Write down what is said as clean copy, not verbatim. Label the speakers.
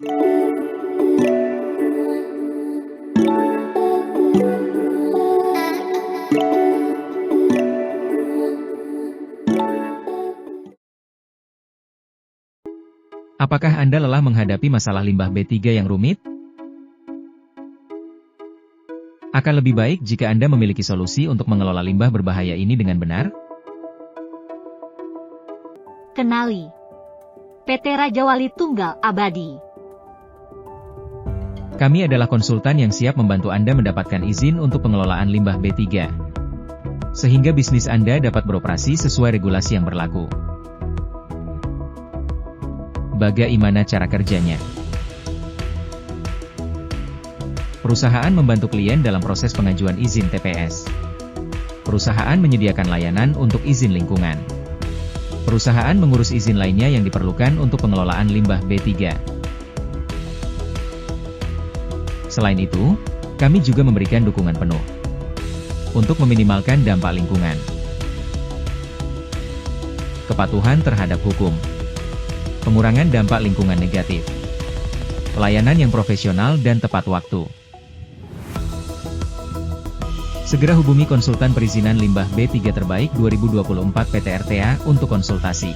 Speaker 1: Apakah Anda lelah menghadapi masalah limbah B3 yang rumit? Akan lebih baik jika Anda memiliki solusi untuk mengelola limbah berbahaya ini dengan benar?
Speaker 2: Kenali PT Raja Wali Tunggal Abadi.
Speaker 1: Kami adalah konsultan yang siap membantu Anda mendapatkan izin untuk pengelolaan limbah B3, sehingga bisnis Anda dapat beroperasi sesuai regulasi yang berlaku. Bagaimana cara kerjanya? Perusahaan membantu klien dalam proses pengajuan izin TPS. Perusahaan menyediakan layanan untuk izin lingkungan. Perusahaan mengurus izin lainnya yang diperlukan untuk pengelolaan limbah B3. Selain itu, kami juga memberikan dukungan penuh untuk meminimalkan dampak lingkungan, kepatuhan terhadap hukum, pengurangan dampak lingkungan negatif, pelayanan yang profesional dan tepat waktu. Segera hubungi konsultan perizinan limbah B3 terbaik 2024 PT RTA untuk konsultasi.